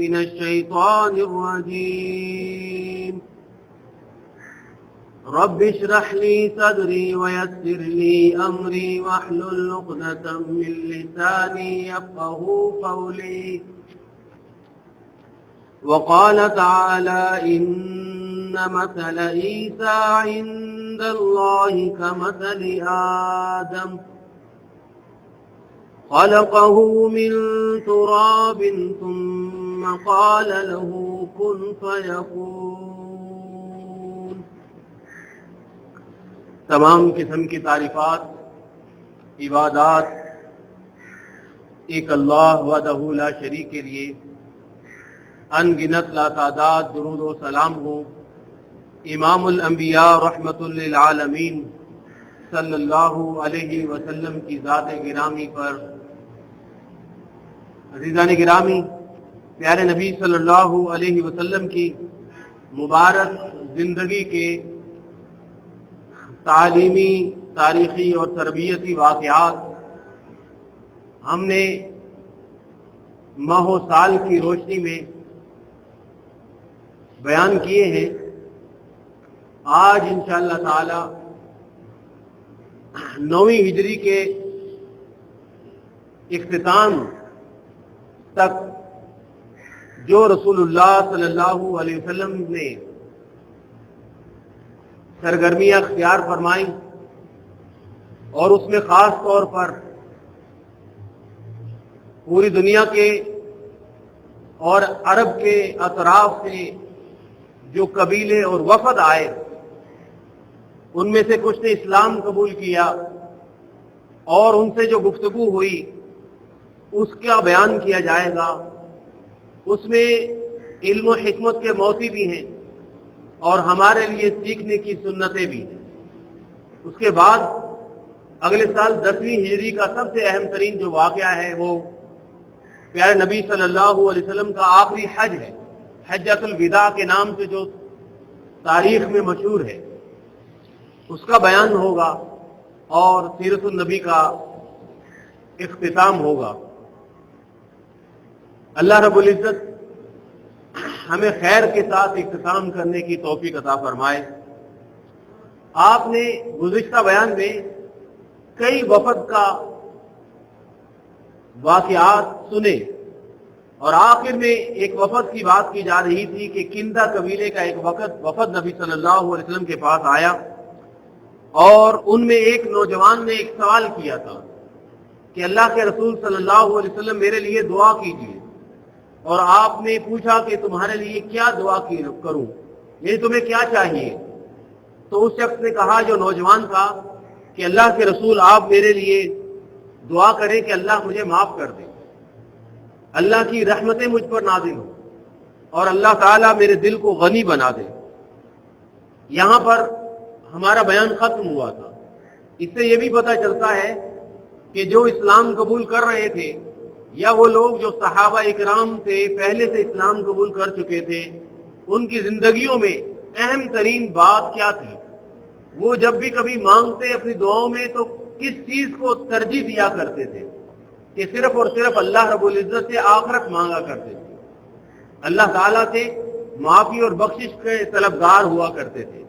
من الشيطان الرجيم رب اشرح لي صدري ويسر لي أمري واحلل عقدة من لساني يفقهوا قولي وقال تعالى إن مثل عيسى عند الله كمثل آدم خلقه من تراب ثم قال له كن فيكون۔ تمام قسم کی تعریفات، عبادات ایک اللہ وحدہ لا شریک کے لیے، ان گنت لا تعداد درود و سلام ہو امام الانبیاء رحمت للعالمین صلی اللہ علیہ وسلم کی ذات گرامی پر۔ عزیزان گرامی، پیارے نبی صلی اللہ علیہ وسلم کی مبارک زندگی کے تعلیمی، تاریخی اور تربیتی واقعات ہم نے ماہ و سال کی روشنی میں بیان کیے ہیں۔ آج انشاءاللہ تعالی 9ویں ہجری کے اختتام تک جو رسول اللہ صلی اللہ علیہ وسلم نے سرگرمیاں اختیار فرمائیں اور اس میں خاص طور پر پوری دنیا کے اور عرب کے اطراف سے جو قبیلے اور وفد آئے، ان میں سے کچھ نے اسلام قبول کیا اور ان سے جو گفتگو ہوئی اس کا بیان کیا جائے گا۔ اس میں علم و حکمت کے موتی بھی ہیں اور ہمارے لیے سیکھنے کی سنتیں بھی ہیں۔ اس کے بعد اگلے سال 10ویں ہجری کا سب سے اہم ترین جو واقعہ ہے وہ پیارے نبی صلی اللہ علیہ وسلم کا آخری حج ہے، حجۃ الوداع کے نام سے جو تاریخ میں مشہور ہے، اس کا بیان ہوگا اور سیرت النبی کا اختتام ہوگا۔ اللہ رب العزت ہمیں خیر کے ساتھ اختتام کرنے کی توفیق عطا فرمائے۔ آپ نے گزشتہ بیان میں کئی وفد کا واقعات سنے اور آخر میں ایک وفد کی بات کی جا رہی تھی کہ کندہ قبیلے کا ایک وفد نبی صلی اللہ علیہ وسلم کے پاس آیا اور ان میں ایک نوجوان نے ایک سوال کیا تھا کہ اللہ کے رسول صلی اللہ علیہ وسلم میرے لیے دعا کیجیے، اور آپ نے پوچھا کہ تمہارے لیے کیا دعا کروں، یعنی تمہیں کیا چاہیے؟ تو اس شخص نے کہا، جو نوجوان تھا، کہ اللہ کے رسول آپ میرے لیے دعا کریں کہ اللہ مجھے معاف کر دے، اللہ کی رحمتیں مجھ پر نازل ہوں اور اللہ تعالیٰ میرے دل کو غنی بنا دے۔ یہاں پر ہمارا بیان ختم ہوا تھا۔ اس سے یہ بھی پتہ چلتا ہے کہ جو اسلام قبول کر رہے تھے یا وہ لوگ جو صحابہ اکرام سے پہلے سے اسلام قبول کر چکے تھے، ان کی زندگیوں میں اہم ترین بات کیا تھی؟ وہ جب بھی کبھی مانگتے اپنی دعاؤں میں تو کس چیز کو ترجیح دیا کرتے تھے؟ کہ صرف اور صرف اللہ رب العزت سے آخرت مانگا کرتے تھے، اللہ تعالیٰ سے معافی اور بخشش کے طلبگار ہوا کرتے تھے۔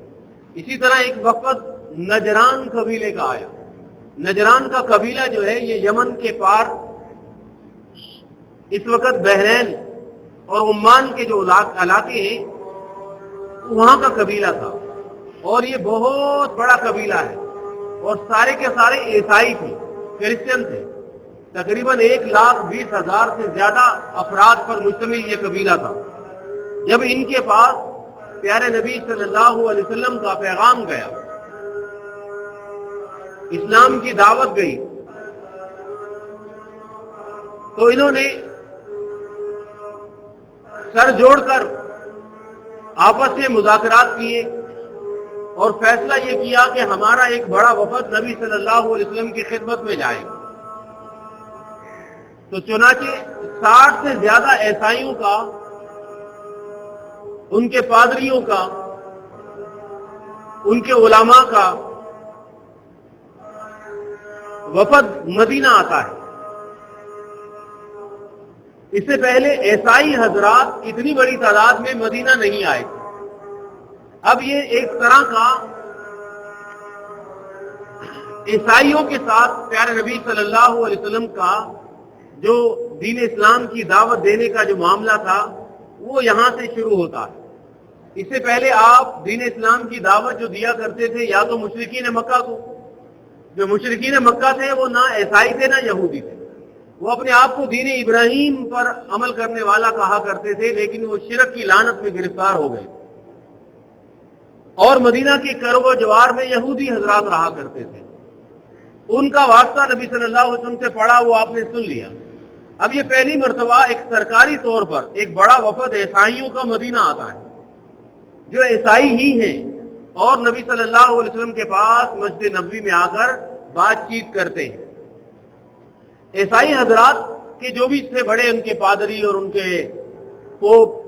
اسی طرح ایک وفد نجران قبیلے کا آیا۔ نجران کا قبیلہ جو ہے یہ یمن کے پار اس وقت بحرین اور عمان کے جو علاقے ہیں وہاں کا قبیلہ تھا، اور یہ بہت بڑا قبیلہ ہے اور سارے کے سارے عیسائی تھے، کرسچن تھے۔ تقریباً 1,20,000 سے زیادہ افراد پر مشتمل یہ قبیلہ تھا۔ جب ان کے پاس پیارے نبی صلی اللہ علیہ وسلم کا پیغام گیا، اسلام کی دعوت گئی، تو انہوں نے سر جوڑ کر آپس میں مذاکرات کیے اور فیصلہ یہ کیا کہ ہمارا ایک بڑا وفد نبی صلی اللہ علیہ وسلم کی خدمت میں جائے گا۔ تو چنانچہ 60 سے زیادہ عیسائیوں کا، ان کے پادریوں کا، ان کے علماء کا وفد مدینہ آتا ہے۔ اس سے پہلے عیسائی حضرات اتنی بڑی تعداد میں مدینہ نہیں آئے. اب یہ ایک طرح کا عیسائیوں کے ساتھ پیارے نبی صلی اللہ علیہ وسلم کا جو دین اسلام کی دعوت دینے کا جو معاملہ تھا وہ یہاں سے شروع ہوتا ہے. اس سے پہلے آپ دین اسلام کی دعوت جو دیا کرتے تھے یا تو مشرکین مکہ کو، جو مشرکین مکہ تھے وہ نہ عیسائی تھے نہ یہودی تھے، وہ اپنے آپ کو دین ابراہیم پر عمل کرنے والا کہا کرتے تھے، لیکن وہ شرک کی لعنت میں گرفتار ہو گئے. اور مدینہ کے کرب و جوار میں یہودی حضرات رہا کرتے تھے، ان کا واسطہ نبی صلی اللہ علیہ وسلم سے پڑا، وہ آپ نے سن لیا. اب یہ پہلی مرتبہ ایک سرکاری طور پر ایک بڑا وفد عیسائیوں کا مدینہ آتا ہے، جو عیسائی ہی ہیں اور نبی صلی اللہ علیہ وسلم کے پاس مسجد نبوی میں آ کر بات چیت کرتے ہیں. عیسائی حضرات کے جو بھی تھے بڑے ان کے پادری اور ان کے پوپ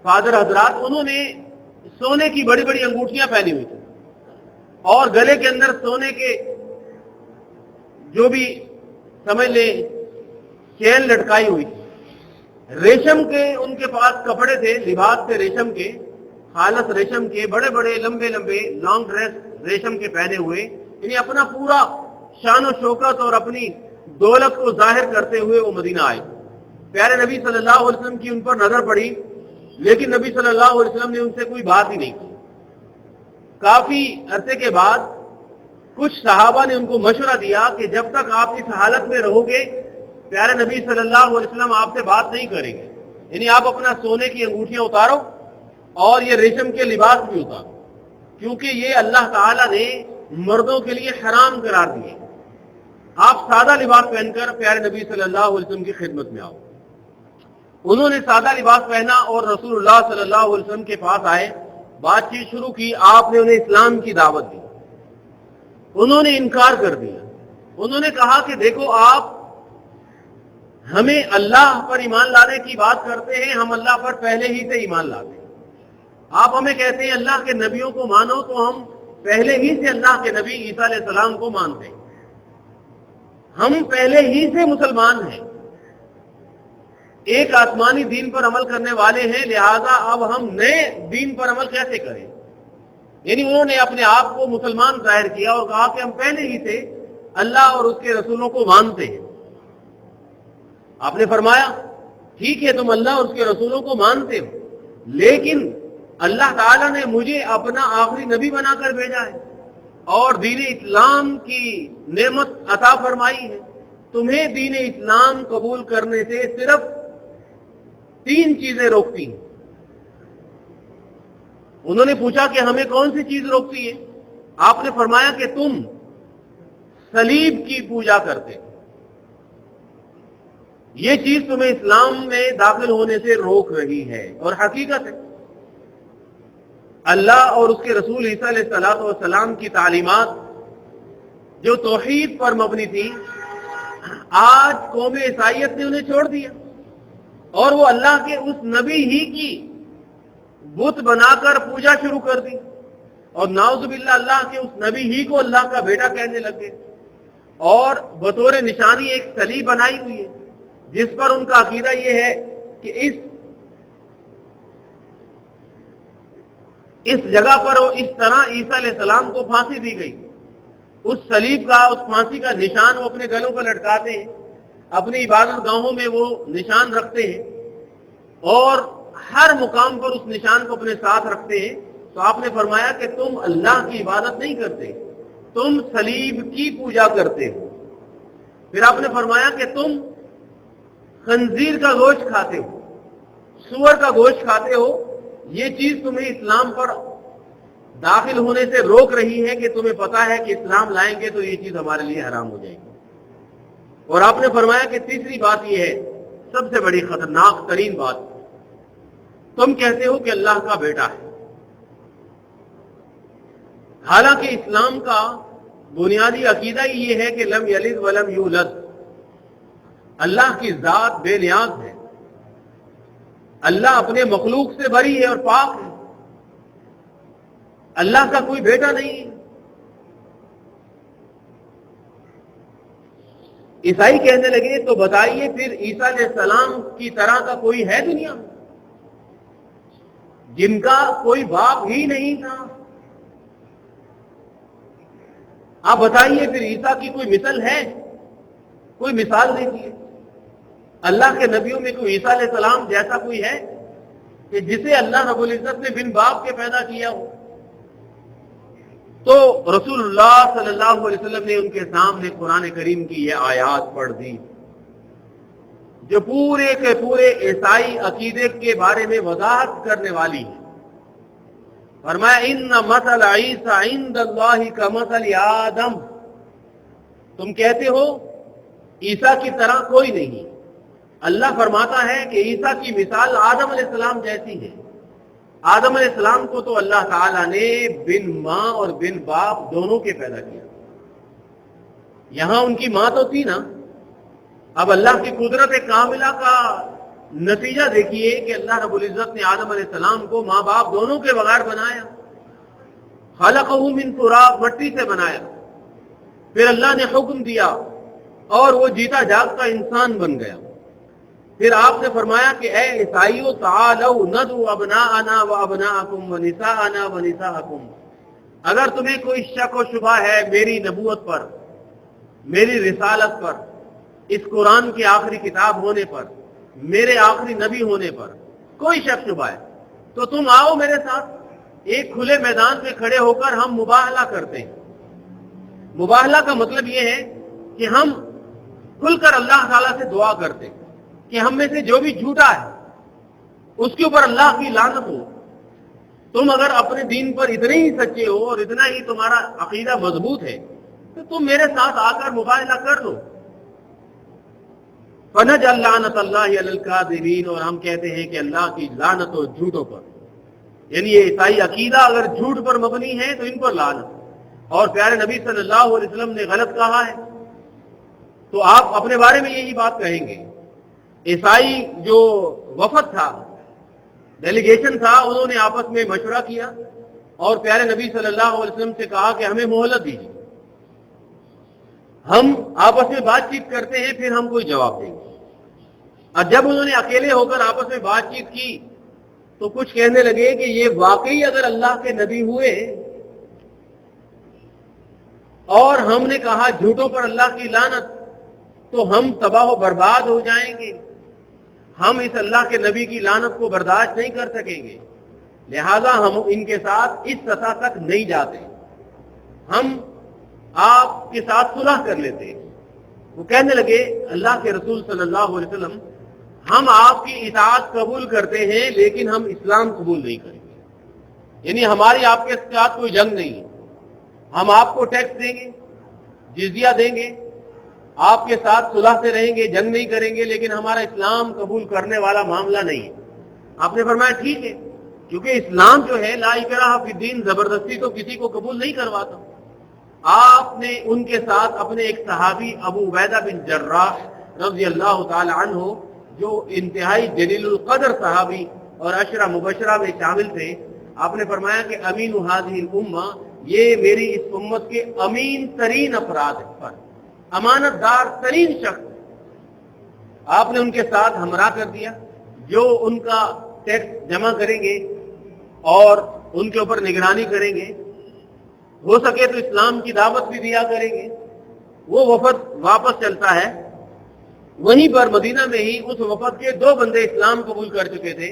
فادر حضرات، انہوں نے سونے کی بڑی بڑی انگوٹھیاں پہنی ہوئی تھی اور گلے کے اندر سونے کے جو بھی سمجھ لیں چین لٹکائی ہوئی تھی. ریشم کے ان کے پاس کپڑے تھے، لباس تھے ریشم کے، خالص ریشم کے، بڑے بڑے لمبے لمبے لانگ ڈریس ریشم کے پہنے ہوئے، یعنی اپنا پورا شان و شوکت اور اپنی دولت کو ظاہر کرتے ہوئے وہ مدینہ آئے. پیارے نبی صلی اللہ علیہ وسلم کی ان پر نظر پڑی، لیکن نبی صلی اللہ علیہ وسلم نے ان سے کوئی بات ہی نہیں کی. کافی عرصے کے بعد کچھ صحابہ نے ان کو مشورہ دیا کہ جب تک آپ اس حالت میں رہو گے پیارے نبی صلی اللہ علیہ وسلم آپ سے بات نہیں کریں گے. یعنی آپ اپنا سونے کی انگوٹھیاں اتارو اور یہ ریشم کے لباس بھی اتارو، کیونکہ یہ اللہ تعالیٰ نے مردوں کے لیے حرام قرار دیے. آپ سادہ لباس پہن کر پیارے نبی صلی اللہ علیہ وسلم کی خدمت میں آؤ. انہوں نے سادہ لباس پہنا اور رسول اللہ صلی اللہ علیہ وسلم کے پاس آئے، بات چیت شروع کی. آپ نے انہیں اسلام کی دعوت دی، انہوں نے انکار کر دیا. انہوں نے کہا کہ دیکھو آپ ہمیں اللہ پر ایمان لانے کی بات کرتے ہیں، ہم اللہ پر پہلے ہی سے ایمان لاتے ہیں. آپ ہمیں کہتے ہیں اللہ کے نبیوں کو مانو، تو ہم پہلے ہی سے اللہ کے نبی عیسیٰ علیہ السلام کو مانتے ہیں، ہم پہلے ہی سے مسلمان ہیں، ایک آسمانی دین پر عمل کرنے والے ہیں، لہذا اب ہم نئے دین پر عمل کیسے کریں. یعنی انہوں نے اپنے آپ کو مسلمان ظاہر کیا اور کہا کہ ہم پہلے ہی سے اللہ اور اس کے رسولوں کو مانتے ہیں. آپ نے فرمایا ٹھیک ہے تم اللہ اور اس کے رسولوں کو مانتے ہو، لیکن اللہ تعالیٰ نے مجھے اپنا آخری نبی بنا کر بھیجا ہے اور دین اسلام کی نعمت عطا فرمائی ہے. تمہیں دین اسلام قبول کرنے سے صرف 3 چیزیں روکتی ہیں. انہوں نے پوچھا کہ ہمیں کون سی چیز روکتی ہے؟ آپ نے فرمایا کہ تم صلیب کی پوجا کرتے، یہ چیز تمہیں اسلام میں داخل ہونے سے روک رہی ہے. اور حقیقت ہے اللہ اور اس کے رسول عیسیٰ علیہ السلام کی تعلیمات جو توحید پر مبنی تھی، آج قوم عیسائیت نے انہیں چھوڑ دیا اور وہ اللہ کے اس نبی ہی کی بت بنا کر پوجا شروع کر دی، اور نعوذ باللہ اللہ کے اس نبی ہی کو اللہ کا بیٹا کہنے لگے، اور بطور نشانی ایک صلیب بنائی ہوئی ہے جس پر ان کا عقیدہ یہ ہے کہ اس جگہ پر اس طرح عیسیٰ علیہ السلام کو پھانسی دی گئی. اس صلیب کا، اس پھانسی کا نشان وہ اپنے گلوں پر لٹکاتے ہیں، اپنی عبادت گاہوں میں وہ نشان رکھتے ہیں اور ہر مقام پر اس نشان کو اپنے ساتھ رکھتے ہیں. تو آپ نے فرمایا کہ تم اللہ کی عبادت نہیں کرتے، تم صلیب کی پوجا کرتے ہو. پھر آپ نے فرمایا کہ تم خنزیر کا گوشت کھاتے ہو، سور کا گوشت کھاتے ہو. یہ چیز تمہیں اسلام پر داخل ہونے سے روک رہی ہے کہ تمہیں پتا ہے کہ اسلام لائیں گے تو یہ چیز ہمارے لیے حرام ہو جائے گی. اور آپ نے فرمایا کہ تیسری بات یہ ہے، سب سے بڑی خطرناک ترین بات، تم کہتے ہو کہ اللہ کا بیٹا ہے، حالانکہ اسلام کا بنیادی عقیدہ ہی یہ ہے کہ لم یلد ولم یولد، اللہ کی ذات بے نیاز ہے، اللہ اپنے مخلوق سے بری ہے اور پاک ہے، اللہ کا کوئی بیٹا نہیں ہے. عیسائی کہنے لگے تو بتائیے پھر عیسیٰ علیہ السلام کی طرح کا کوئی ہے دنیا میں جن کا کوئی باپ ہی نہیں تھا؟ آپ بتائیے پھر عیسیٰ کی کوئی مثل ہے؟ کوئی مثال دیجیے۔ اللہ کے نبیوں میں کوئی عیسیٰ علیہ السلام جیسا کوئی ہے کہ جسے اللہ رب العزت نے بن باپ کے پیدا کیا ہو؟ تو رسول اللہ صلی اللہ علیہ وسلم نے ان کے سامنے قرآن کریم کی یہ آیات پڑھ دی جو پورے کے پورے عیسائی عقیدے کے بارے میں وضاحت کرنے والی ہے۔ فرمایا ان مثل عیسیٰ عند اللہ کمثل آدم، تم کہتے ہو عیسیٰ کی طرح کوئی نہیں، اللہ فرماتا ہے کہ عیسیٰ کی مثال آدم علیہ السلام جیسی ہے۔ آدم علیہ السلام کو تو اللہ تعالیٰ نے بن ماں اور بن باپ دونوں کے پیدا کیا، یہاں ان کی ماں تو تھی نا۔ اب اللہ کی قدرت کاملہ کا نتیجہ دیکھیے کہ اللہ رب العزت نے آدم علیہ السلام کو ماں باپ دونوں کے بغیر بنایا، خلقہ من تراب، مٹی سے بنایا، پھر اللہ نے حکم دیا اور وہ جیتا جاگتا انسان بن گیا۔ پھر آپ نے فرمایا کہ اے عیسائیو تعالوا ندعو ابناءنا وابناءکم ونساءنا ونساءکم، اگر تمہیں کوئی شک و شبہ ہے میری نبوت پر، میری رسالت پر، اس قرآن کی آخری کتاب ہونے پر، میرے آخری نبی ہونے پر کوئی شک شبہ ہے تو تم آؤ میرے ساتھ، ایک کھلے میدان پہ کھڑے ہو کر ہم مباہلہ کرتے ہیں۔ مباہلہ کا مطلب یہ ہے کہ ہم کھل کر اللہ تعالیٰ سے دعا کرتے ہیں کہ ہم میں سے جو بھی جھوٹا ہے اس کے اوپر اللہ کی لعنت ہو۔ تم اگر اپنے دین پر اتنے ہی سچے ہو اور اتنا ہی تمہارا عقیدہ مضبوط ہے تو تم میرے ساتھ آ کر مباہلہ کر لو۔ فنجعل لعنت اللہ علی الکاذبین، اور ہم کہتے ہیں کہ اللہ کی لعنت ہو جھوٹوں پر، یعنی یہ عیسائی عقیدہ اگر جھوٹ پر مبنی ہے تو ان پر لعنت، اور پیارے نبی صلی اللہ علیہ وسلم نے غلط کہا ہے تو آپ اپنے بارے میں یہی بات کہیں گے۔ عیسائی جو وفد تھا، ڈیلیگیشن تھا، انہوں نے آپس میں مشورہ کیا اور پیارے نبی صلی اللہ علیہ وسلم سے کہا کہ ہمیں مہلت دیجیے، ہم آپس میں بات چیت کرتے ہیں پھر ہم کوئی جواب دیں گے۔ اور جب انہوں نے اکیلے ہو کر آپس میں بات چیت کی تو کچھ کہنے لگے کہ یہ واقعی اگر اللہ کے نبی ہوئے اور ہم نے کہا جھوٹوں پر اللہ کی لعنت تو ہم تباہ و برباد ہو جائیں گے، ہم اس اللہ کے نبی کی لعنت کو برداشت نہیں کر سکیں گے، لہذا ہم ان کے ساتھ اس سطح تک نہیں جاتے، ہم آپ کے ساتھ صلح کر لیتے ہیں۔ وہ کہنے لگے اللہ کے رسول صلی اللہ علیہ وسلم ہم آپ کی اطاعت قبول کرتے ہیں لیکن ہم اسلام قبول نہیں کریں گے، یعنی ہماری آپ کے ساتھ کوئی جنگ نہیں ہے، ہم آپ کو ٹیکس دیں گے، جزیہ دیں گے، آپ کے ساتھ صلح سے رہیں گے، جنگ نہیں کریں گے، لیکن ہمارا اسلام قبول کرنے والا معاملہ نہیں ہے۔ آپ نے فرمایا ٹھیک ہے، کیونکہ اسلام جو ہے لا اکراہ فی الدین، زبردستی تو کسی کو قبول نہیں کرواتا۔ آپ نے ان کے ساتھ اپنے ایک صحابی ابو عبیدہ بن جراح رضی اللہ تعالی عنہ، جو انتہائی جلیل القدر صحابی اور عشرہ مبشرہ میں شامل تھے، آپ نے فرمایا کہ امین هذه الامہ، یہ میری اس امت کے امین ترین افراد پر امانت دار ترین شخص۔ آپ نے ان کے ساتھ ہمراہ کر دیا، جو ان کا ٹیکس جمع کریں گے اور ان کے اوپر نگرانی کریں گے، ہو سکے تو اسلام کی دعوت بھی دیا کریں گے۔ وہ وفد واپس چلتا ہے، وہیں پر مدینہ میں ہی اس وفد کے 2 بندے اسلام قبول کر چکے تھے۔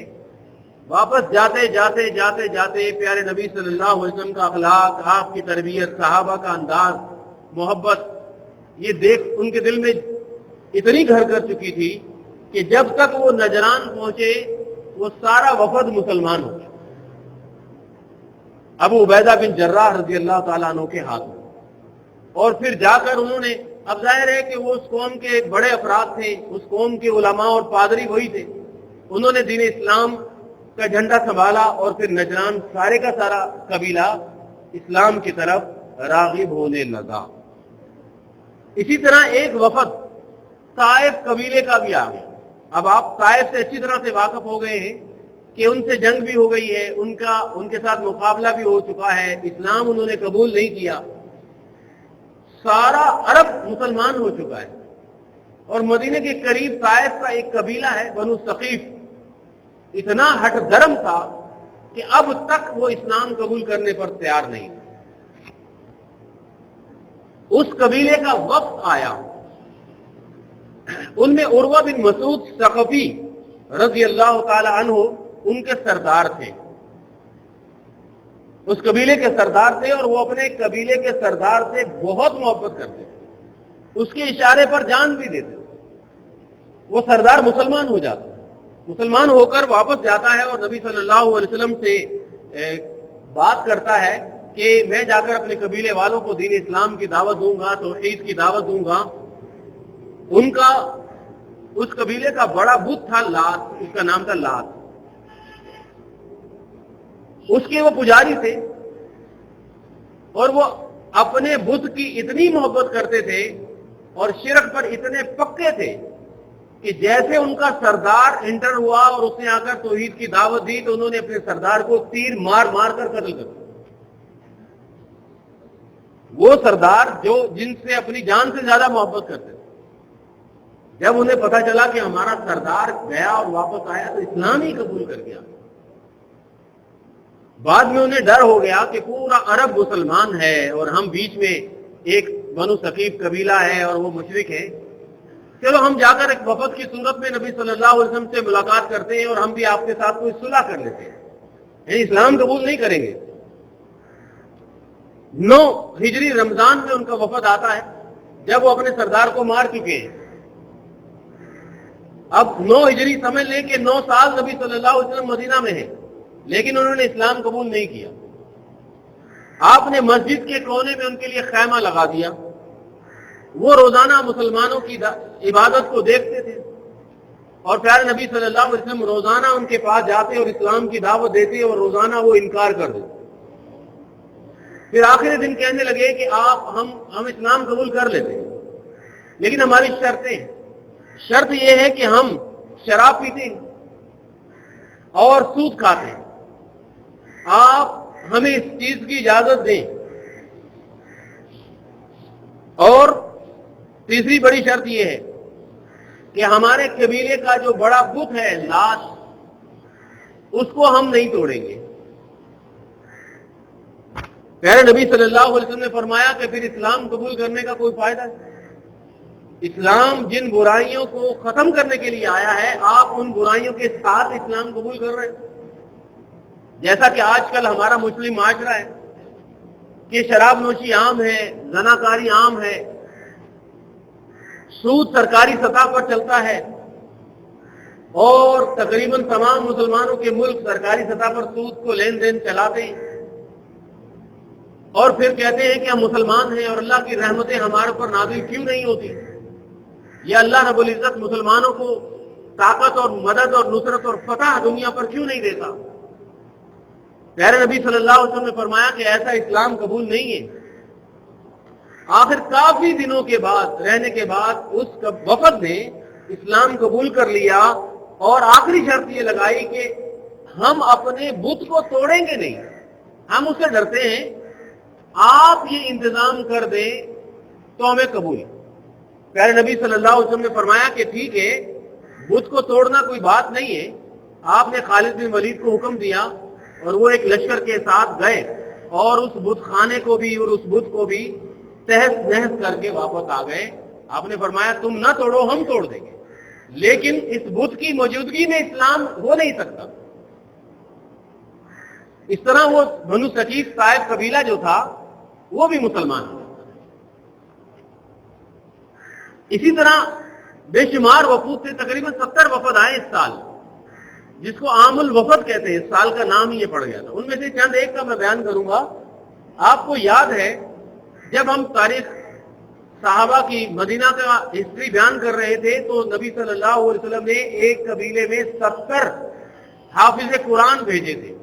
واپس جاتے جاتے جاتے جاتے پیارے نبی صلی اللہ علیہ وسلم کا اخلاق، آپ کی تربیت، صحابہ کا انداز، محبت، یہ دیکھ ان کے دل میں اتنی گھر کر چکی تھی کہ جب تک وہ نجران پہنچے وہ سارا وفد مسلمان ہو گیا، ابو عبیدہ بن جراح رضی اللہ تعالیٰ عنہ کے ہاتھ میں۔ اور پھر جا کر انہوں نے، اب ظاہر ہے کہ وہ اس قوم کے ایک بڑے افراد تھے، اس قوم کے علماء اور پادری وہی تھے، انہوں نے دین اسلام کا جھنڈا سنبھالا اور پھر نجران سارے کا سارا قبیلہ اسلام کی طرف راغب ہونے لگا۔ اسی طرح ایک وفد طائف قبیلے کا بھی آ گیا۔ اب آپ طائف سے اچھی طرح سے واقف ہو گئے ہیں کہ ان سے جنگ بھی ہو گئی ہے، ان کے ساتھ مقابلہ بھی ہو چکا ہے، اسلام انہوں نے قبول نہیں کیا، سارا عرب مسلمان ہو چکا ہے، اور مدینے کے قریب طائف کا ایک قبیلہ ہے بنو ثقیف، اتنا ہٹ درم تھا کہ اب تک وہ اسلام قبول کرنے پر تیار نہیں۔ اس قبیلے کا وقت آیا، ان میں عروہ بن مسعود ثقفی رضی اللہ تعالی عنہ ان کے سردار تھے، اس قبیلے کے سردار تھے، اور وہ اپنے قبیلے کے سردار سے بہت محبت کرتے تھے، اس کے اشارے پر جان بھی دیتے۔ وہ سردار مسلمان ہو جاتا، مسلمان ہو کر واپس جاتا ہے اور نبی صلی اللہ علیہ وسلم سے بات کرتا ہے کہ میں جا کر اپنے قبیلے والوں کو دین اسلام کی دعوت دوں گا، توحید کی دعوت دوں گا۔ ان کا اس قبیلے کا بڑا بت تھا لات، اس کا نام تھا لات، اس کے وہ پجاری تھے، اور وہ اپنے بت کی اتنی محبت کرتے تھے اور شرک پر اتنے پکے تھے کہ جیسے ان کا سردار انٹر ہوا اور اس نے آ کر توحید کی دعوت دی تو انہوں نے اپنے سردار کو تیر مار مار کر قتل کر دیا۔ وہ سردار جن سے اپنی جان سے زیادہ محبت کرتے تھے، جب انہیں پتا چلا کہ ہمارا سردار گیا اور واپس آیا تو اسلام ہی قبول کر گیا، بعد میں انہیں ڈر ہو گیا کہ پورا عرب مسلمان ہے اور ہم بیچ میں ایک بنو ثقیف قبیلہ ہے اور وہ مشرک ہے، چلو ہم جا کر ایک وفد کی صورت میں نبی صلی اللہ علیہ وسلم سے ملاقات کرتے ہیں اور ہم بھی آپ کے ساتھ کوئی صلح کر لیتے ہیں، یعنی اسلام قبول نہیں کریں گے۔ 9 ہجری رمضان میں ان کا وفد آتا ہے، جب وہ اپنے سردار کو مار چکے ہیں۔ اب 9 ہجری سمجھ لیں کہ 9 سال نبی صلی اللہ علیہ وسلم مدینہ میں ہیں، لیکن انہوں نے اسلام قبول نہیں کیا۔ آپ نے مسجد کے کونے میں ان کے لیے خیمہ لگا دیا، وہ روزانہ مسلمانوں کی عبادت کو دیکھتے تھے، اور پیارے نبی صلی اللہ علیہ وسلم روزانہ ان کے پاس جاتے اور اسلام کی دعوت دیتے اور روزانہ وہ انکار کر دیتے۔ پھر آخری دن کہنے لگے کہ ہم اسلام قبول کر لیتے ہیں، لیکن ہماری شرط یہ ہے کہ ہم شراب پیتے ہیں اور سود کھاتے ہیں، آپ ہمیں اس چیز کی اجازت دیں۔ اور تیسری بڑی شرط یہ ہے کہ ہمارے قبیلے کا جو بڑا بت ہے لات، اس کو ہم نہیں توڑیں گے۔ پیارے نبی صلی اللہ علیہ وسلم نے فرمایا کہ پھر اسلام قبول کرنے کا کوئی فائدہ نہیں۔ اسلام جن برائیوں کو ختم کرنے کے لیے آیا ہے، آپ ان برائیوں کے ساتھ اسلام قبول کر رہے ہیں۔ جیسا کہ آج کل ہمارا مسلم معاشرہ ہے کہ شراب نوشی عام ہے، زناکاری عام ہے، سود سرکاری سطح پر چلتا ہے، اور تقریباً تمام مسلمانوں کے ملک سرکاری سطح پر سود کو لین دین چلاتے ہیں، اور پھر کہتے ہیں کہ ہم مسلمان ہیں اور اللہ کی رحمتیں ہمارے پر نازل کیوں نہیں ہوتی، یا اللہ رب العزت مسلمانوں کو طاقت اور مدد اور نصرت اور فتح دنیا پر کیوں نہیں دیتا۔ پیارے نبی صلی اللہ علیہ وسلم نے فرمایا کہ ایسا اسلام قبول نہیں ہے۔ آخر کافی دنوں کے بعد رہنے کے بعد اس وفد نے اسلام قبول کر لیا، اور آخری شرط یہ لگائی کہ ہم اپنے بت کو توڑیں گے نہیں، ہم اس سے ڈرتے ہیں، آپ یہ انتظام کر دیں تو ہمیں قبول۔ پیارے نبی صلی اللہ علیہ وسلم نے فرمایا کہ ٹھیک ہے، بت کو توڑنا کوئی بات نہیں ہے۔ آپ نے خالد بن ولید کو حکم دیا اور وہ ایک لشکر کے ساتھ گئے اور اس بت خانے کو بھی اور اس بت کو بھی تہس نہس کر کے واپس آ گئے۔ آپ نے فرمایا تم نہ توڑو، ہم توڑ دیں گے، لیکن اس بت کی موجودگی میں اسلام ہو نہیں سکتا۔ اس طرح وہ بنو ثقیف طائف قبیلہ جو تھا وہ بھی مسلمان ہوا۔ اسی طرح بے شمار وفود سے، تقریباً 70 وفد آئے اس سال، جس کو عام الوفد کہتے ہیں، اس سال کا نام ہی یہ پڑ گیا تھا۔ ان میں سے چند ایک کا میں بیان کروں گا۔ آپ کو یاد ہے جب ہم تاریخ صحابہ کی مدینہ کا ہسٹری بیان کر رہے تھے تو نبی صلی اللہ علیہ وسلم نے ایک قبیلے میں 70 حافظ قرآن بھیجے تھے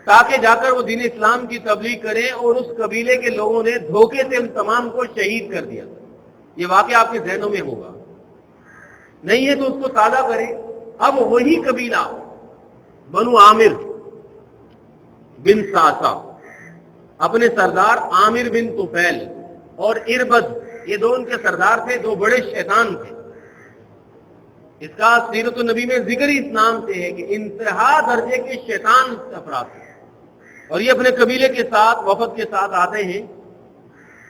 تاکہ جا کر وہ دین اسلام کی تبلیغ کریں، اور اس قبیلے کے لوگوں نے دھوکے سے ان تمام کو شہید کر دیا۔ یہ واقعہ آپ کے ذہنوں میں ہوگا، نہیں ہے تو اس کو تازہ کریں۔ اب وہی قبیلہ بنو عامر بن ساسا اپنے سردار عامر بن طفیل اور اربد یہ دو ان کے سردار تھے، دو بڑے شیطان تھے۔ اس کا سیرت النبی میں ذکر ہی اس نام سے ہے کہ انتہا درجے کے شیطان افراد تھے، اور یہ اپنے قبیلے کے ساتھ وفد کے ساتھ آتے ہیں۔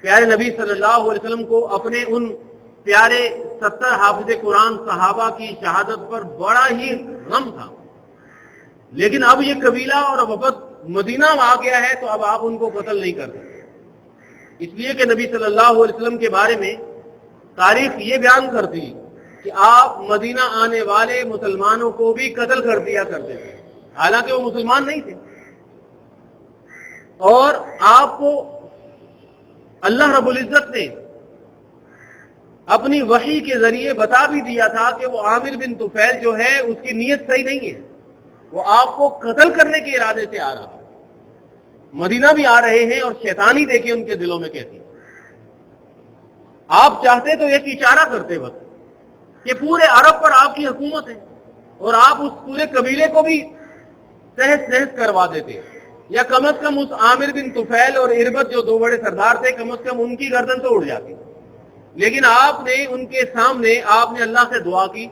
پیارے نبی صلی اللہ علیہ وسلم کو اپنے ان پیارے 70 حافظ قرآن صحابہ کی شہادت پر بڑا ہی غم تھا، لیکن اب یہ قبیلہ اور وفد مدینہ میں آ گیا ہے تو اب آپ ان کو قتل نہیں کر سکتے، اس لیے کہ نبی صلی اللہ علیہ وسلم کے بارے میں تاریخ یہ بیان کرتی کہ آپ مدینہ آنے والے مسلمانوں کو بھی قتل کر دیا کرتے تھے، حالانکہ وہ مسلمان نہیں تھے، اور آپ کو اللہ رب العزت نے اپنی وحی کے ذریعے بتا بھی دیا تھا کہ وہ عامر بن طفیل جو ہے اس کی نیت صحیح نہیں ہے، وہ آپ کو قتل کرنے کے ارادے سے آ رہا ہے۔ مدینہ بھی آ رہے ہیں اور شیطانی دیکھیں ان کے دلوں میں کیسی۔ آپ چاہتے تو ایک اشارہ کرتے وقت کہ پورے عرب پر آپ کی حکومت ہے اور آپ اس پورے قبیلے کو بھی تہس نہس کروا دیتے، یا کم از کم اس عامر بن طفیل اور اربد جو دو بڑے سردار تھے کم از کم ان کی گردن تو اڑ جاتی، لیکن آپ نے ان کے سامنے آپ نے اللہ سے دعا کی،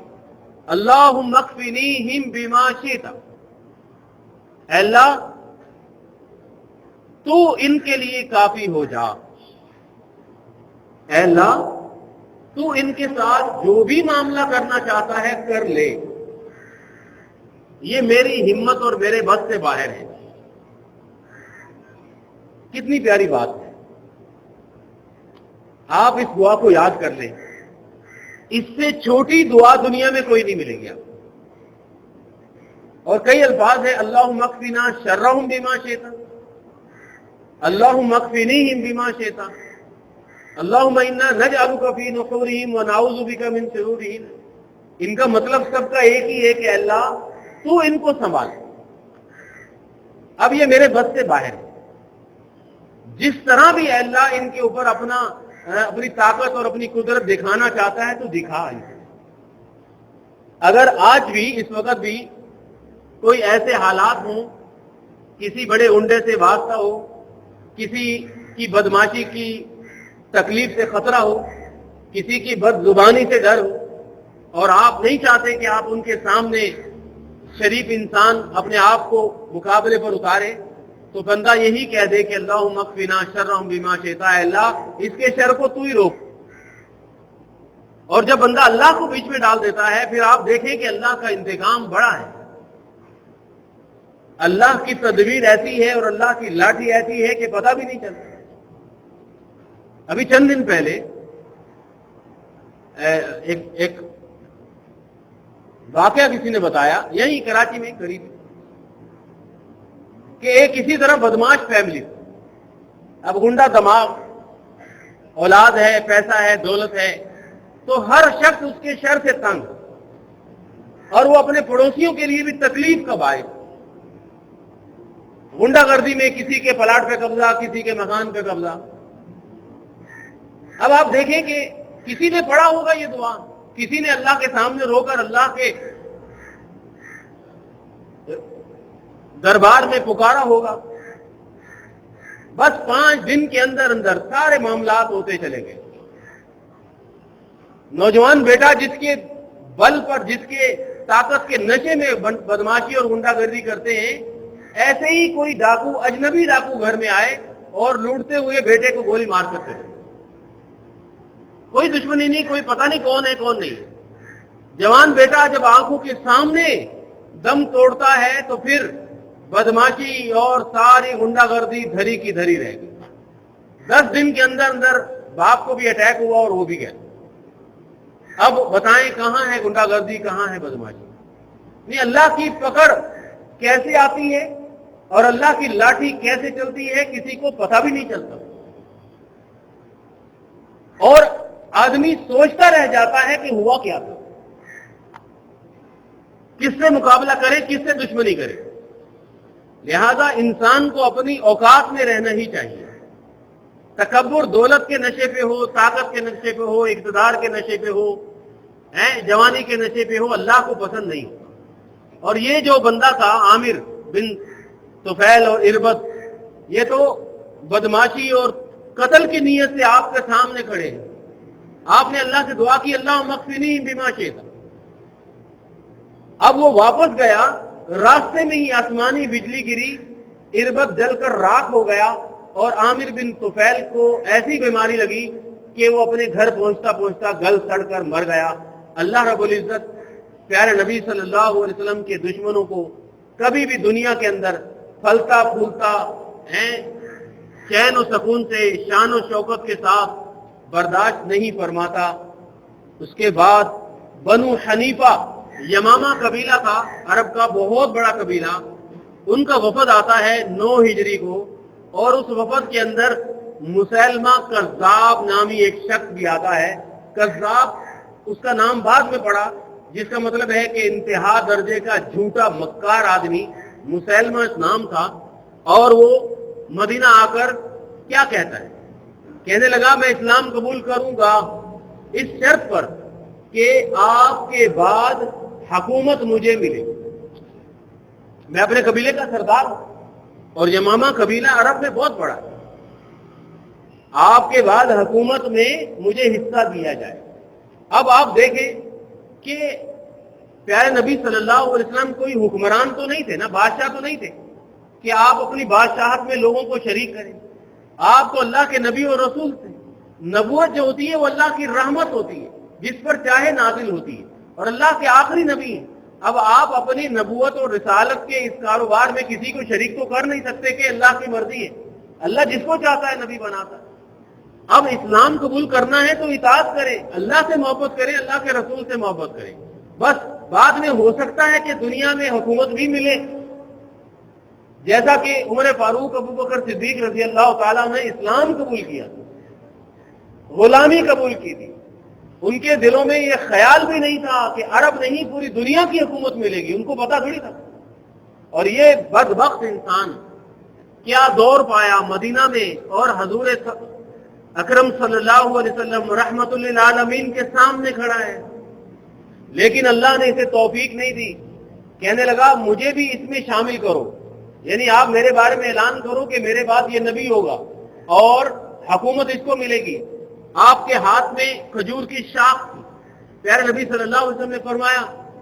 اللہم اکفنیہم بما شئت، اے اللہ تو ان کے لیے کافی ہو جا، اے اللہ تو ان کے ساتھ جو بھی معاملہ کرنا چاہتا ہے کر لے، یہ میری ہمت اور میرے بس سے باہر ہے۔ کتنی پیاری بات ہے، آپ اس دعا کو یاد کر لیں، اس سے چھوٹی دعا دنیا میں کوئی نہیں ملے گی آپ۔ اور کئی الفاظ ہیں، اللہم اکفنا شرہم بما شئت، اللہم اکفنیہم بما شئت، اللہم انا نجعلک فی نحورہم ونعوذ بک من شرورہم۔ ان کا مطلب سب کا ایک ہی ہے کہ اللہ تو ان کو سنبھال، اب یہ میرے بس سے باہر ہے، جس طرح بھی اے اللہ ان کے اوپر اپنی طاقت اور اپنی قدرت دکھانا چاہتا ہے تو دکھا۔ اگر آج بھی اس وقت بھی کوئی ایسے حالات ہوں، کسی بڑے انڈے سے واسطہ ہو، کسی کی بدماشی کی تکلیف سے خطرہ ہو، کسی کی بد زبانی سے ڈر ہو، اور آپ نہیں چاہتے کہ آپ ان کے سامنے شریف انسان اپنے آپ کو مقابلے پر اتارے، تو بندہ یہی کہہ دے کہ اللہم اکفنا شرہم بما شئت، اے اللہ اس کے شر کو تو ہی روک۔ اور جب بندہ اللہ کو بیچ میں ڈال دیتا ہے پھر آپ دیکھیں کہ اللہ کا انتقام بڑا ہے، اللہ کی تدبیر ایسی ہے اور اللہ کی لاٹھی ایسی ہے کہ پتہ بھی نہیں چلتا۔ ابھی چند دن پہلے ایک واقعہ کسی نے بتایا، یہی کراچی میں قریب، کہ ایک کسی طرح بدماش فیملی، اب گنڈا دماغ، اولاد ہے، پیسہ ہے، دولت ہے، تو ہر شخص اس کے شر سے تنگ، اور وہ اپنے پڑوسیوں کے لیے بھی تکلیف کا باعث، گنڈا گردی میں کسی کے پلاٹ پہ قبضہ، کسی کے مکان پہ قبضہ۔ اب آپ دیکھیں کہ کسی نے پڑھا ہوگا یہ دعا، کسی نے اللہ کے سامنے رو کر اللہ کے دربار میں پکارا ہوگا، بس 5 دن کے اندر اندر سارے معاملات ہوتے چلے گئے۔ نوجوان بیٹا جس کے بل پر، جس کے طاقت کے نشے میں بدماشی اور غنڈہ گردی کرتے ہیں، ایسے ہی کوئی ڈاکو، اجنبی ڈاکو گھر میں آئے اور لوٹتے ہوئے بیٹے کو گولی مار سکتے ہیں، کوئی دشمنی نہیں، کوئی پتہ نہیں کون ہے کون نہیں۔ جوان بیٹا جب آنکھوں کے سامنے دم توڑتا ہے تو پھر بدماشی اور ساری غنڈہ گردی دھری کی دھری رہ گئی۔ 10 دن کے اندر اندر باپ کو بھی اٹیک ہوا اور وہ بھی گیا۔ اب بتائیں کہاں ہے غنڈہ گردی، کہاں ہے بدماشی؟ نہیں، اللہ کی پکڑ کیسے آتی ہے اور اللہ کی لاٹھی کیسے چلتی ہے کسی کو پتہ بھی نہیں چلتا، اور آدمی سوچتا رہ جاتا ہے کہ ہوا کیا تھا، کس سے مقابلہ کرے، کس سے دشمنی کرے۔ لہذا انسان کو اپنی اوقات میں رہنا ہی چاہیے۔ تکبر دولت کے نشے پہ ہو، طاقت کے نشے پہ ہو، اقتدار کے نشے پہ ہو، جوانی کے نشے پہ ہو، اللہ کو پسند نہیں۔ اور یہ جو بندہ تھا عامر بن طفیل اور اربد، یہ تو بدماشی اور قتل کی نیت سے آپ کے سامنے کھڑے ہیں، آپ نے اللہ سے دعا کی اللہ مغفرنی بما شئت. اب وہ واپس گیا، راستے میں ہی آسمانی بجلی گری، اربد جل کر راکھ ہو گیا، اور عامر بن طفیل کو ایسی بیماری لگی کہ وہ اپنے گھر پہنچتا پہنچتا گل سڑ کر مر گیا. اللہ رب العزت پیارے نبی صلی اللہ علیہ وسلم کے دشمنوں کو کبھی بھی دنیا کے اندر پھلتا پھولتا چین و سکون سے شان و شوکت کے ساتھ برداشت نہیں فرماتا. اس کے بعد بنو حنیفہ یمامہ قبیلہ کا، عرب کا بہت بڑا قبیلہ، ان کا وفد آتا ہے 9 ہجری کو، اور اس وفد کے اندر مسلمہ کذاب نامی ایک شخص بھی آتا ہے. کذاب اس کا نام بعد میں پڑا، جس کا مطلب ہے کہ انتہا درجے کا جھوٹا مکار آدمی. مسلمہ اس نام تھا، اور وہ مدینہ آ کر کیا کہتا ہے، کہنے لگا میں اسلام قبول کروں گا اس شرط پر کہ آپ کے بعد حکومت مجھے ملے. میں اپنے قبیلے کا سردار ہوں، اور یمامہ قبیلہ عرب میں بہت بڑا ہے، آپ کے بعد حکومت میں مجھے حصہ دیا جائے. اب آپ دیکھیں کہ پیارے نبی صلی اللہ علیہ وسلم کوئی حکمران تو نہیں تھے نا، بادشاہ تو نہیں تھے کہ آپ اپنی بادشاہت میں لوگوں کو شریک کریں. آپ تو اللہ کے نبی اور رسول تھے. نبوت جو ہوتی ہے وہ اللہ کی رحمت ہوتی ہے، جس پر چاہے نازل ہوتی ہے، اور اللہ کے آخری نبی ہیں. اب آپ اپنی نبوت اور رسالت کے اس کاروبار میں کسی کو شریک تو کر نہیں سکتے کہ اللہ کی مرضی ہے، اللہ جس کو چاہتا ہے نبی بناتا ہے. اب اسلام قبول کرنا ہے تو اطاعت کریں، اللہ سے محبت کریں، اللہ کے رسول سے محبت کریں. بس بعد میں ہو سکتا ہے کہ دنیا میں حکومت بھی ملے، جیسا کہ عمر فاروق ابو بکر صدیق رضی اللہ تعالیٰ نے اسلام قبول کیا، غلامی قبول کی تھی. ان کے دلوں میں یہ خیال بھی نہیں تھا کہ عرب نہیں پوری دنیا کی حکومت ملے گی، ان کو پتا تھوڑی تھا. اور یہ بدبخت انسان کیا دور پایا مدینہ میں، اور حضور اکرم صلی اللہ علیہ وسلم رحمت للعالمین کے سامنے کھڑا ہے، لیکن اللہ نے اسے توفیق نہیں دی. کہنے لگا مجھے بھی اس میں شامل کرو، یعنی آپ میرے بارے میں اعلان کرو کہ میرے بعد یہ نبی ہوگا اور حکومت اس کو ملے گی. آپ کے ہاتھ میں کھجور کی شاخ تھی. پیارے نبی صلی اللہ علیہ وسلم نے فرمایا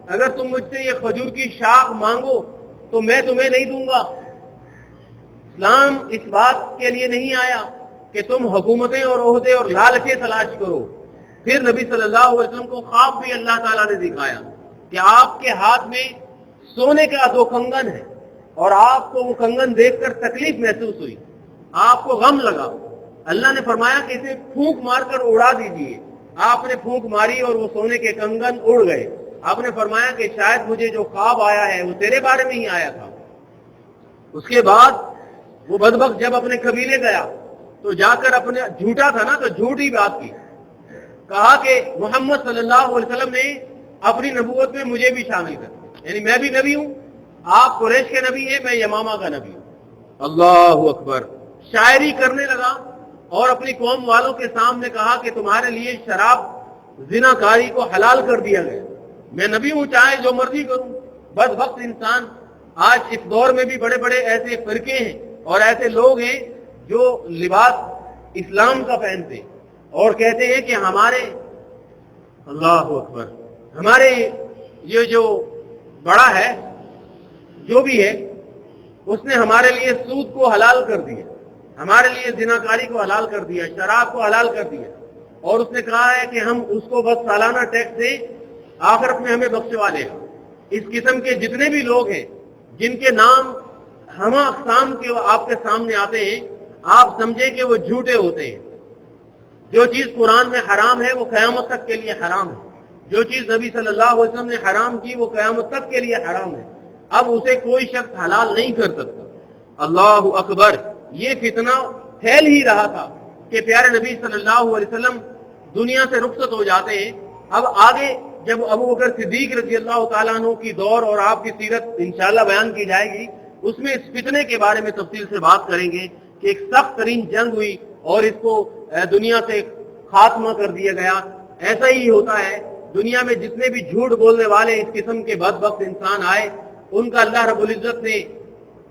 اگر تم مجھ سے یہ کھجور کی شاخ مانگو تو میں تمہیں نہیں دوں گا. اسلام اس بات کے لیے نہیں آیا کہ تم حکومتیں اور عہدے اور لالچیں تلاش کرو. پھر نبی صلی اللہ علیہ وسلم کو خواب بھی اللہ تعالیٰ نے دکھایا کہ آپ کے ہاتھ میں سونے کا 2 کنگن ہے، اور آپ کو وہ کنگن دیکھ کر تکلیف محسوس ہوئی، آپ کو غم لگا. اللہ نے فرمایا کہ اسے پھونک مار کر اڑا دیجیے. آپ نے پھونک ماری اور وہ سونے کے کنگن اڑ گئے. آپ نے فرمایا کہ شاید مجھے جو خواب آیا ہے وہ تیرے بارے میں ہی آیا تھا. اس کے بعد وہ بدبخت جب اپنے قبیلے گیا تو جا کر اپنے جھوٹا تھا نا، تو جھوٹی بات کی، کہا کہ محمد صلی اللہ علیہ وسلم نے اپنی نبوت میں مجھے بھی شامل کر، یعنی میں بھی نبی ہوں، آپ قریش کے نبی ہیں، میں یمامہ کا نبی ہوں. اللہ اکبر. شاعری کرنے لگا اور اپنی قوم والوں کے سامنے کہا کہ تمہارے لیے شراب زناکاری کو حلال کر دیا گیا، میں نبی ہوں، چاہے جو مرضی کروں. بدبخت انسان. آج اس دور میں بھی بڑے بڑے ایسے فرقے ہیں اور ایسے لوگ ہیں جو لباس اسلام کا پہنتے اور کہتے ہیں کہ ہمارے، اللہ اکبر، ہمارے یہ جو بڑا ہے جو بھی ہے اس نے ہمارے لیے سود کو حلال کر دیا، ہمارے لیے زناکاری کو حلال کر دیا، شراب کو حلال کر دیا، اور اس نے کہا ہے کہ ہم اس کو بس سالانہ ٹیکس دیں، آخرت میں ہمیں بخشوا لے گا. اس قسم کے جتنے بھی لوگ ہیں جن کے نام ہم اقسام کے آپ کے سامنے آتے ہیں، آپ سمجھیں کہ وہ جھوٹے ہوتے ہیں. جو چیز قرآن میں حرام ہے وہ قیامت تک کے لیے حرام ہے، جو چیز نبی صلی اللہ علیہ وسلم نے حرام کی وہ قیامت تک کے لیے حرام ہے. اب اسے کوئی شخص حلال نہیں کر سکتا. اللہ اکبر. یہ فتنہ پھیل ہی رہا تھا کہ پیارے نبی صلی اللہ علیہ وسلم دنیا سے رخصت ہو جاتے ہیں. اب آگے جب ابو بکر صدیق رضی اللہ تعالیٰ عنہ کی دور اور آپ کی سیرت انشاءاللہ بیان کی جائے گی، اس میں اس فتنے کے بارے میں تفصیل سے بات کریں گے کہ ایک سخت ترین جنگ ہوئی اور اس کو دنیا سے خاتمہ کر دیا گیا. ایسا ہی ہوتا ہے دنیا میں جتنے بھی جھوٹ بولنے والے اس قسم کے بدبخت انسان آئے، ان کا اللہ رب العزت نے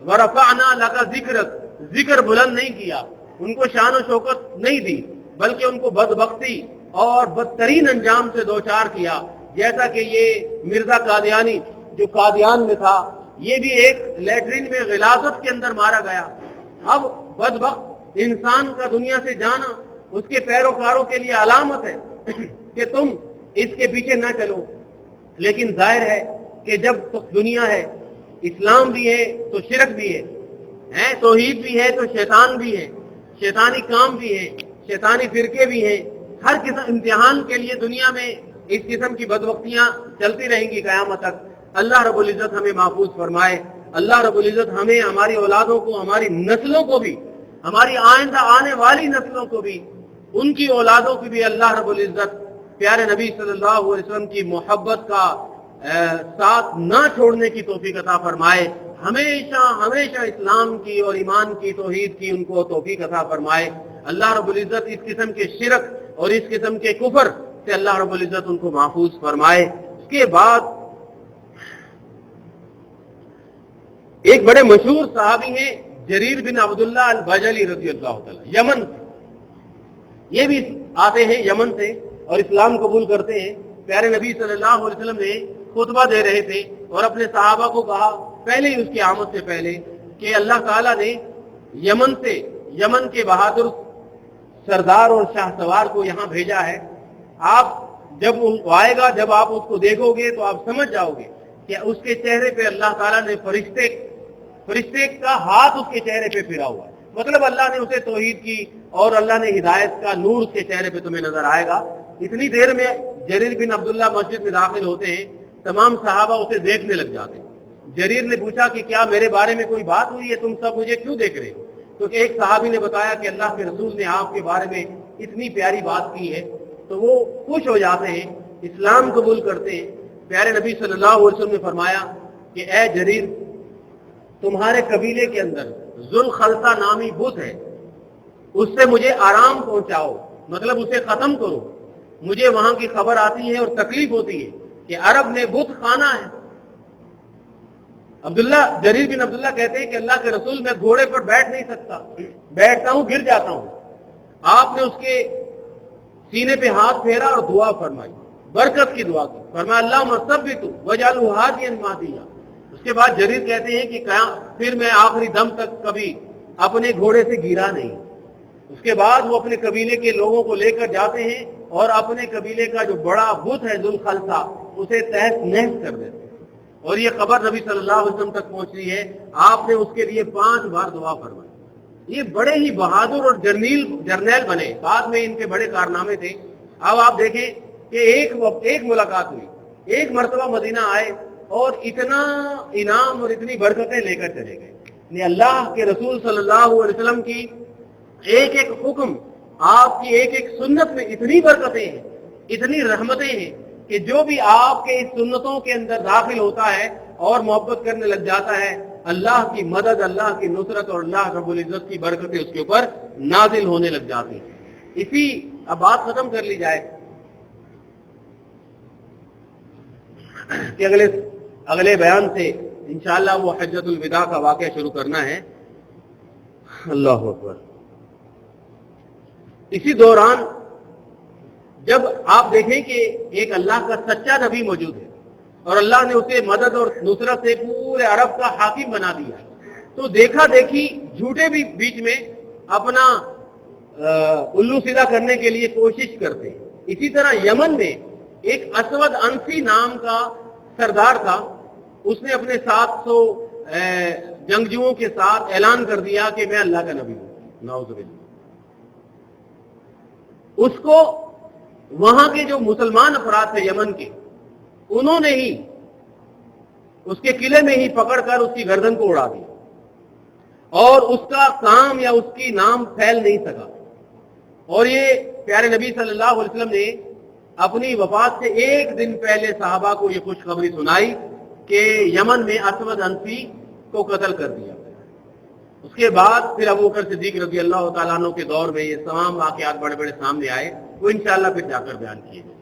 ورفعنا لک ذکرک، ذکر بلند نہیں کیا، ان کو شان و شوکت نہیں دی، بلکہ ان کو بدبختی اور بدترین انجام سے دوچار کیا، جیسا کہ یہ مرزا قادیانی جو قادیان میں تھا، یہ بھی ایک لیٹرین میں غلاظت کے اندر مارا گیا۔ اب بدبخت انسان کا دنیا سے جانا اس کے پیروکاروں کے لیے علامت ہے کہ تم اس کے پیچھے نہ چلو، لیکن ظاہر ہے کہ جب دنیا ہے، اسلام بھی ہے تو شرک بھی ہے، توحید بھی ہے تو شیطان بھی ہے، شیطانی کام بھی ہے، شیطانی فرقے بھی ہیں۔ ہر قسم امتحان کے لیے دنیا میں اس قسم کی بدبختیاں چلتی رہیں گی قیامت تک۔ اللہ رب العزت ہمیں محفوظ فرمائے۔ اللہ رب العزت ہمیں، ہماری اولادوں کو، ہماری نسلوں کو بھی، ہماری آئندہ آنے والی نسلوں کو بھی، ان کی اولادوں کی بھی اللہ رب العزت پیارے نبی صلی اللہ علیہ وسلم کی محبت کا ساتھ نہ چھوڑنے کی توفیق عطا فرمائے۔ ہمیشہ ہمیشہ اسلام کی اور ایمان کی، توحید کی ان کو توفیق عطا فرمائے۔ اللہ رب العزت اس قسم کے شرک اور اس قسم کے کفر سے اللہ رب العزت ان کو محفوظ فرمائے۔ اس کے بعد ایک بڑے مشہور صحابی ہیں جریر بن عبداللہ البجلی رضی اللہ تعالی، یمن سے، یہ بھی آتے ہیں یمن سے اور اسلام قبول کرتے ہیں۔ پیارے نبی صلی اللہ علیہ وسلم نے خطبہ دے رہے تھے اور اپنے صحابہ کو کہا پہلے ہی اس کی آمد سے پہلے کہ اللہ تعالیٰ نے یمن سے، یمن کے بہادر سردار اور شاہ سوار کو یہاں بھیجا ہے۔ آپ جب وہ آئے گا، جب آپ اس کو دیکھو گے تو آپ سمجھ جاؤ گے کہ اس کے چہرے پہ اللہ تعالیٰ نے فرشتے کا ہاتھ اس کے چہرے پہ پھرا ہوا ہے، مطلب اللہ نے اسے توحید کی اور اللہ نے ہدایت کا نور اس کے چہرے پہ تمہیں نظر آئے گا۔ اتنی دیر میں جریر بن عبداللہ مسجد میں داخل ہوتے ہیں، تمام صحابہ اسے دیکھنے لگ جاتے ہیں۔ جریر نے پوچھا کہ کیا میرے بارے میں کوئی بات ہوئی ہے، تم سب مجھے کیوں دیکھ رہے ہو؟ تو ایک صحابی نے بتایا کہ اللہ کے رسول نے آپ کے بارے میں اتنی پیاری بات کی ہے، تو وہ خوش ہو جاتے ہیں، اسلام قبول کرتے ہیں۔ پیارے نبی صلی اللہ علیہ وسلم نے فرمایا کہ اے جریر، تمہارے قبیلے کے اندر ذوالخلصہ نامی بت ہے، اس سے مجھے آرام پہنچاؤ، مطلب اسے ختم کرو۔ مجھے وہاں کی خبر آتی ہے اور تکلیف ہوتی ہے کہ عرب نے بت خانہ ہے۔ جریر بن عبداللہ کہتے ہیں کہ اللہ کے رسول، میں گھوڑے پر بیٹھ نہیں سکتا، بیٹھتا ہوں گر جاتا ہوں۔ آپ نے اس کے سینے پہ ہاتھ پھیرا اور دعا فرمائی، برکت کی دعا کی، فرمایا اللہ مثبت وجعلہ ہادیا مہدیا۔ اس کے بعد جریر کہتے ہیں کہ پھر میں آخری دم تک کبھی اپنے گھوڑے سے گرا نہیں۔ اس کے بعد وہ اپنے قبیلے کے لوگوں کو لے کر جاتے ہیں اور اپنے قبیلے کا جو بڑا بت ہے ذوالخلصہ، اسے تہس نہس کر دیتے ہیں، اور یہ خبر نبی صلی اللہ علیہ وسلم تک پہنچ رہی ہے۔ آپ نے اس کے لیے 5 بار دعا فرمائی۔ یہ بڑے ہی بہادر اور جرنیل بنے، بعد میں ان کے بڑے کارنامے تھے۔ اب آپ دیکھیں کہ ایک ملاقات ہوئی، ایک مرتبہ مدینہ آئے اور اتنا انعام اور اتنی برکتیں لے کر چلے گئے۔ یعنی اللہ کے رسول صلی اللہ علیہ وسلم کی ایک ایک حکم، آپ کی ایک ایک سنت میں اتنی برکتیں ہیں، اتنی رحمتیں ہیں کہ جو بھی آپ کے اس سنتوں کے اندر داخل ہوتا ہے اور محبت کرنے لگ جاتا ہے، اللہ کی مدد، اللہ کی نصرت اور اللہ رب العزت کی برکتیں اس کے اوپر نازل ہونے لگ جاتی ہیں۔ اب بات ختم کر لی جائے کہ اگلے بیان سے انشاءاللہ وہ حجۃ الوداع کا واقعہ شروع کرنا ہے۔ اللہ اکبر۔ اسی دوران جب آپ دیکھیں کہ ایک اللہ کا سچا نبی موجود ہے اور اللہ نے اسے مدد اور نصرت سے پورے عرب کا حاکم بنا دیا، تو دیکھا دیکھی جھوٹے بھی بیچ میں اپنا الو سیدھا کرنے کے لیے کوشش کرتے ہیں۔ اسی طرح یمن میں ایک اسود انسی نام کا سردار تھا، اس نے اپنے 700 جنگجوؤں کے ساتھ اعلان کر دیا کہ میں اللہ کا نبی ہوں۔ نعوذ باللہ۔ اس کو وہاں کے جو مسلمان افراد تھے یمن کے، انہوں نے ہی اس کے قلعے میں ہی پکڑ کر اس کی گردن کو اڑا دیا اور اس کا کام یا اس کی نام پھیل نہیں سکا۔ اور یہ پیارے نبی صلی اللہ علیہ وسلم نے اپنی وفات سے ایک دن پہلے صحابہ کو یہ خوشخبری سنائی کہ یمن میں اسود انسی کو قتل کر دیا۔ اس کے بعد پھر ابوبکر صدیق رضی اللہ تعالیٰ عنہ کے دور میں یہ تمام واقعات بڑے بڑے سامنے آئے، وہ انشاءاللہ پھر جا کر بیان کیے جائیں۔